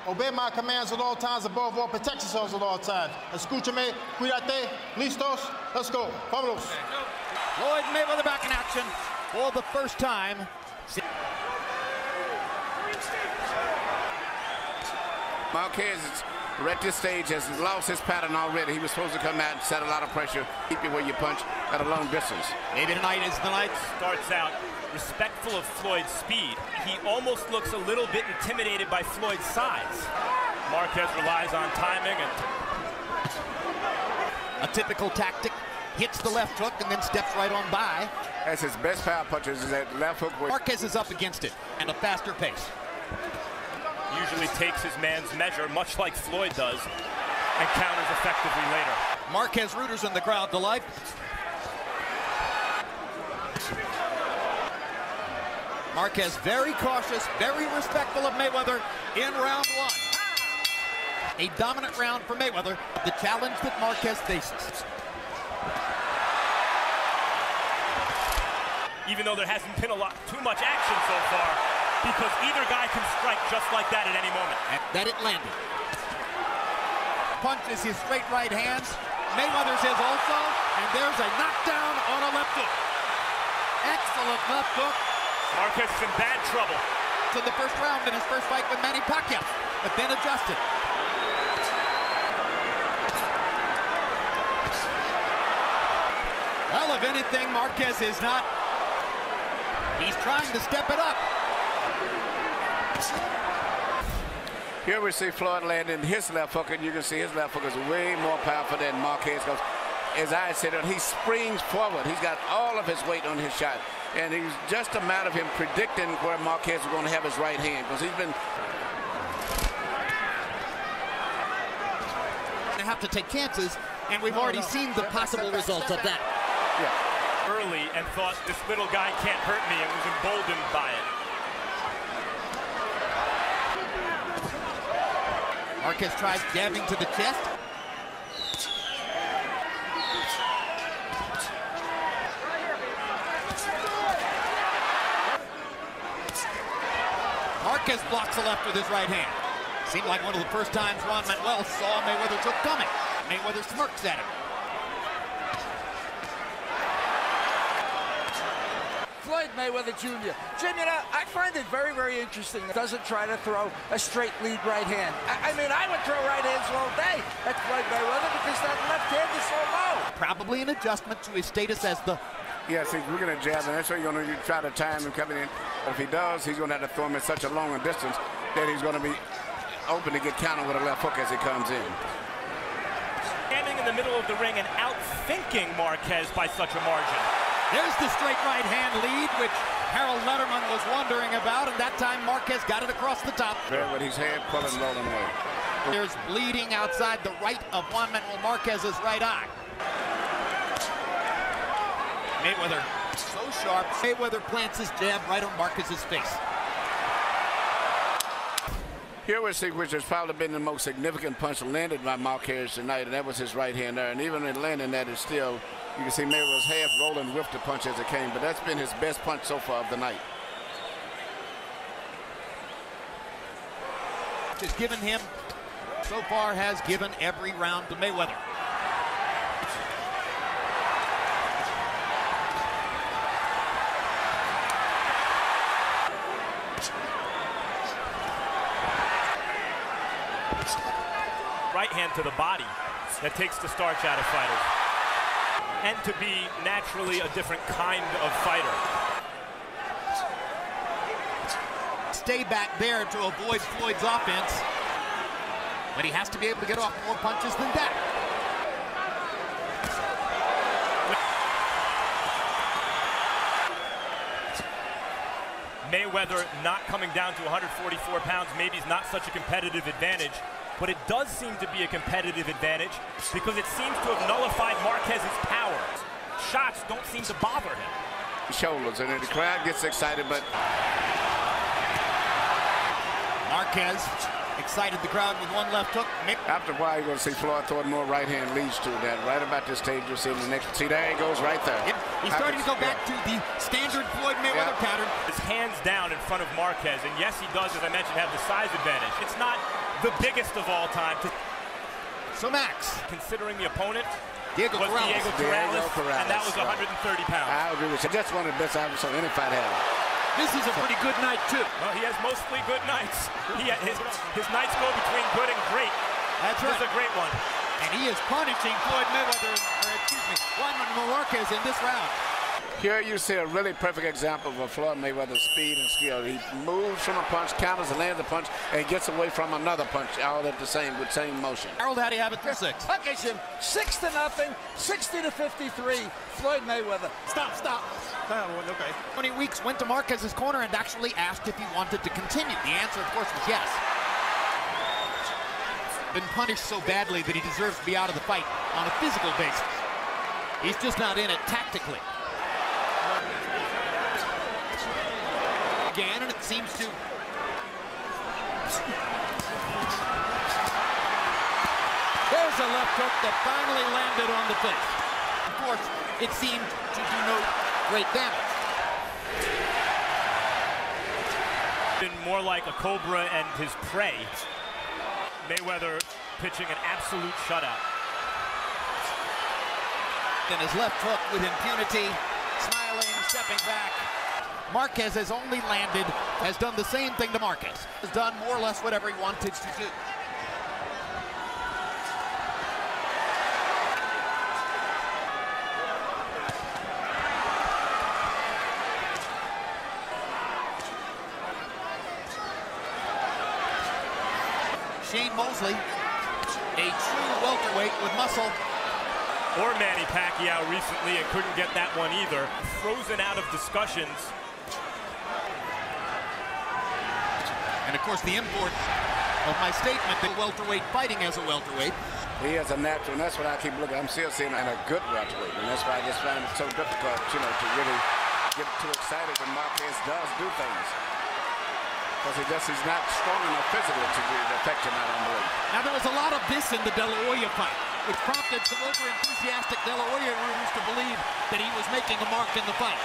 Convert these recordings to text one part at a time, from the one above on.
Obey my commands at all times, above all, protect yourselves at all times. Escúchame, cuídate, listos, let's go. Vámonos. Floyd Mayweather back in action for the first time. Marquez is at this stage has lost his pattern already. He was supposed to come out and set a lot of pressure, keep you where you punch at a long distance. Maybe tonight is the night. Starts out respectful of Floyd's speed. He almost looks a little bit intimidated by Floyd's size. Marquez relies on timing and a typical tactic. Hits the left hook and then steps right on by. That's his best power punches, is that left hook. Marquez is up against it and a faster pace. Usually takes his man's measure, much like Floyd does, and counters effectively later. Marquez rooters in the crowd to life. Marquez very cautious, very respectful of Mayweather in round one. A dominant round for Mayweather, the challenge that Marquez faces. Even though there hasn't been too much action so far, because either guy can strike just like that at any moment. And that it landed. Punches his straight right hands. Mayweather's his also, and there's a knockdown on a left hook. Excellent left hook. Marquez is in bad trouble. So the first round in his first fight with Manny Pacquiao, but then adjusted. Well, if anything, Marquez is not. He's trying to step it up. Here we see Floyd landing his left hook, and you can see his left hook is way more powerful than Marquez, because as I said, he springs forward. He's got all of his weight on his shot, and it's just a matter of him predicting where Marquez is going to have his right hand, because he's been. They have to take chances, and we've already seen the possible results of that. Yeah. Early and thought this little guy can't hurt me and was emboldened by it. Marquez tries jabbing to the chest. Marquez blocks the left with his right hand. Seemed like one of the first times Juan Manuel saw Mayweather's hook coming. Mayweather smirks at him. Floyd Mayweather Jr. Jim, you know, I find it very, very interesting. Doesn't try to throw a straight lead right hand. I mean, I would throw right hands all day at Floyd Mayweather because that left hand is so low. Probably an adjustment to his status as the... Yes, he's going to jab, and that's why you're going to try to time him coming in. But if he does, he's going to have to throw him at such a long distance that he's going to be open to get countered with a left hook as he comes in. Standing in the middle of the ring and outthinking Marquez by such a margin. There's the straight right hand lead, which Harold Letterman was wondering about, and that time Marquez got it across the top. There with his head pulling rolling away. There's bleeding outside the right of Juan Manuel Marquez's right eye. Mayweather so sharp. Mayweather plants his jab right on Marquez's face. Here we see which has probably been the most significant punch landed by Marquez tonight, and that was his right hand there. And even in landing that, is still, you can see Mayweather's half rolling with the punch as it came, but that's been his best punch so far of the night. Has given him, so far has given every round to Mayweather. Right hand to the body that takes the starch out of fighters. And to be naturally a different kind of fighter. Stay back there to avoid Floyd's offense. But he has to be able to get off more punches than that. Mayweather not coming down to 144 pounds maybe is not such a competitive advantage. But it does seem to be a competitive advantage because it seems to have nullified Marquez's power. Shots don't seem to bother him. Shoulders, and the crowd gets excited, but... Marquez excited the crowd with one left hook. After a while, you're going to see Floyd throwing more right-hand leads to that. Right about this stage, you'll see in the next... See, there he goes right there. Yep. He's starting to go back to the standard Floyd Mayweather pattern. His hands down in front of Marquez, and yes, he does, as I mentioned, have the size advantage. It's not the biggest of all time. So Max, Considering the opponent Diego was Diego Corrales, and that was 130 pounds. I agree with you. That's one of the best I've seen any fight had. This is a pretty good night, too. Well, he has mostly good nights. His nights go between good and great. That's right. This is a great one. And he is punishing Floyd Mayweather, Juan Manuel Marquez in this round. Here you see a really perfect example of Floyd Mayweather's speed and skill. He moves from a punch, counters and lands a punch, and gets away from another punch, all at the same motion. Harold, how do you have it through 6? Okay, Jim. 6-0, 60-53. Floyd Mayweather. Stop. Okay. 20 weeks went to Marquez's corner and actually asked if he wanted to continue. The answer, of course, was yes. Been punished so badly that he deserves to be out of the fight on a physical basis. He's just not in it tactically. Again, and it seems to. There's a left hook that finally landed on the face. Of course, it seemed to do no great damage. Been more like a cobra and his prey. Mayweather pitching an absolute shutout. And his left hook with impunity, smiling, stepping back. Marquez has only landed, has done the same thing to Marquez. Has done more or less whatever he wanted to do. Mosley, a true welterweight with muscle. Or Manny Pacquiao recently and couldn't get that one either. Frozen out of discussions. And of course the import of my statement that welterweight fighting as a welterweight. He is a natural, and that's what I keep looking at. I'm still seeing him in a good welterweight, and that's why I just find it so difficult, to really get too excited when Marquez does do things. Because he's not strong enough physically to affect him out on the weight. Now, there was a lot of this in the De La Hoya fight, which prompted some over-enthusiastic De La Hoya rooters to believe that he was making a mark in the fight.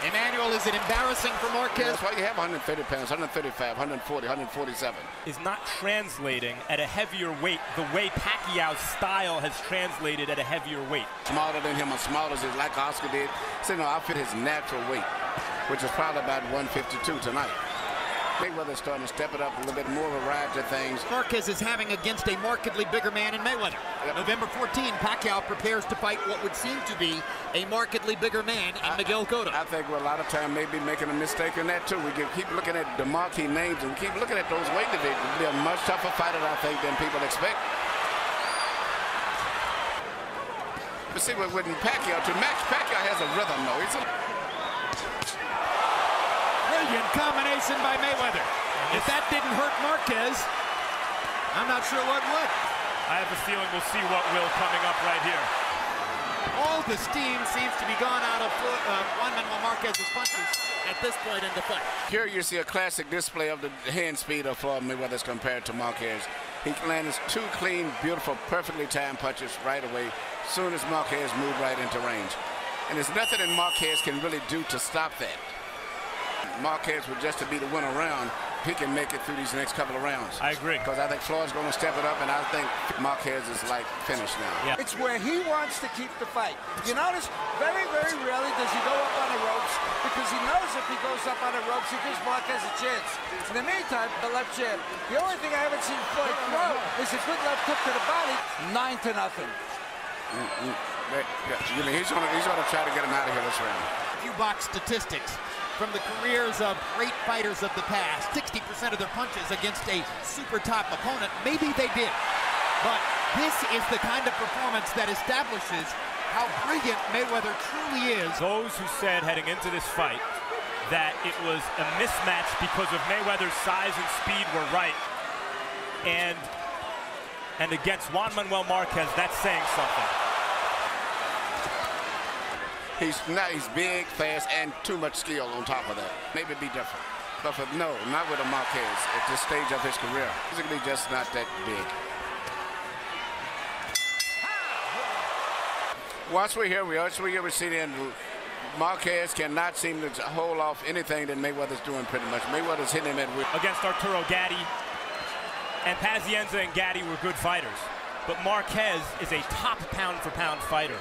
Emmanuel, is it embarrassing for Marquez? That's why you have 130 pounds, 135, 140, 147. Is not translating at a heavier weight the way Pacquiao's style has translated at a heavier weight. Smaller than him, or smaller as like Oscar did. So, I fit his natural weight, which is probably about 152 tonight. Mayweather's starting to step it up a little bit, more variety of things. Marquez is having against a markedly bigger man in Mayweather. Yep. November 14, Pacquiao prepares to fight what would seem to be a markedly bigger man in Miguel Cotto. I think we're a lot of time maybe making a mistake in that too. We keep looking at the marquee names and keep looking at those weight divisions. It'll be a much tougher fighter, I think, than people expect. But see, with Pacquiao, to match Pacquiao has a rhythm, though. He's a brilliant combination by Mayweather. If that didn't hurt Marquez, I'm not sure what would. I have a feeling we'll see what will coming up right here. All the steam seems to be gone out of Juan Manuel Marquez's punches at this point in the fight. Here you see a classic display of the hand speed of Floyd Mayweather compared to Marquez. He lands 2 clean, beautiful, perfectly timed punches right away, as soon as Marquez moved right into range. And there's nothing that Marquez can really do to stop that. Marquez would just to be the winner round, he can make it through these next couple of rounds. I agree. Because I think Floyd's going to step it up, and I think Marquez is like finished now. Yeah. It's where he wants to keep the fight. You notice, very, very rarely does he go up on the ropes, because he knows if he goes up on the ropes, he gives Marquez a chance. In the meantime, the left jab. The only thing I haven't seen Floyd throw is a good left hook to the body, 9-0. You mean he's going to try to get him out of here this round. A few box statistics from the careers of great fighters of the past. 60% of their punches against a super top opponent. Maybe they did. But this is the kind of performance that establishes how brilliant Mayweather truly is. Those who said heading into this fight that it was a mismatch because of Mayweather's size and speed were right. And against Juan Manuel Marquez, that's saying something. He's big, fast, and too much skill on top of that. Maybe it'd be different. But no, not with a Marquez at this stage of his career. Physically just not that big. Once we're here, we see the end. Marquez cannot seem to hold off anything that Mayweather's doing pretty much. Mayweather's hitting him at will. Against Arturo Gatti, And Pazienza and Gatti were good fighters. But Marquez is a top pound-for-pound fighter.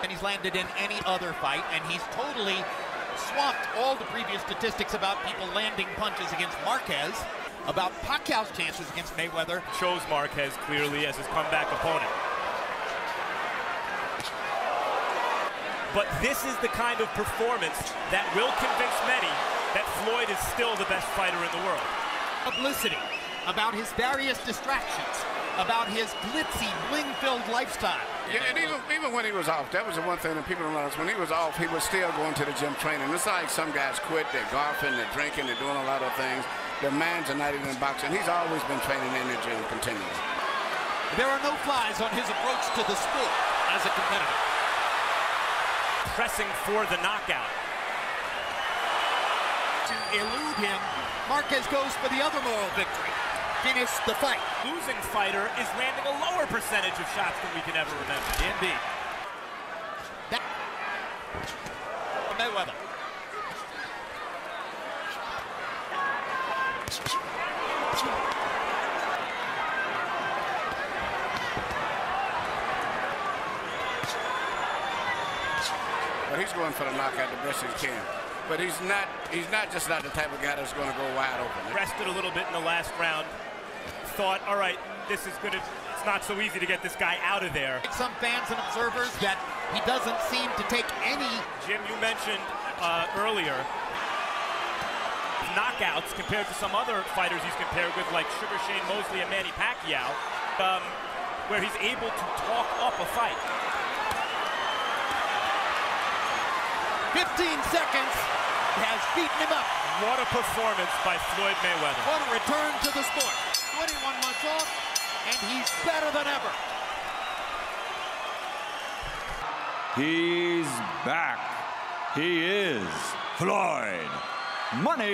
And he's landed in any other fight, and he's totally swamped all the previous statistics about people landing punches against Marquez, about Pacquiao's chances against Mayweather. Chose Marquez clearly as his comeback opponent. But this is the kind of performance that will convince many that Floyd is still the best fighter in the world. Publicity about his various distractions, about his glitzy, bling-filled lifestyle. Yeah, and even when he was off, that was the one thing that people don't realize. When he was off, he was still going to the gym training. It's like some guys quit, they're golfing, they're drinking, they're doing a lot of things. Their minds are not even in boxing. He's always been training in the gym continually. There are no flies on his approach to the sport as a competitor. Pressing for the knockout. To elude him, Marquez goes for the other moral victory. Finish the fight. Losing fighter is landing a lower percentage of shots than we can ever remember. Indeed. That Mayweather. But he's going for the knockout the best he can. But he's not just the type of guy that's going to go wide open. Rested a little bit in the last round. Thought, all right, it's not so easy to get this guy out of there. Some fans and observers that he doesn't seem to take any. Jim, you mentioned earlier knockouts compared to some other fighters he's compared with, like Sugar Shane Mosley and Manny Pacquiao, where he's able to talk up a fight. 15 seconds has beaten him up. What a performance by Floyd Mayweather. What a return to the sport. 21 months off, and he's better than ever. He's back. He is Floyd Money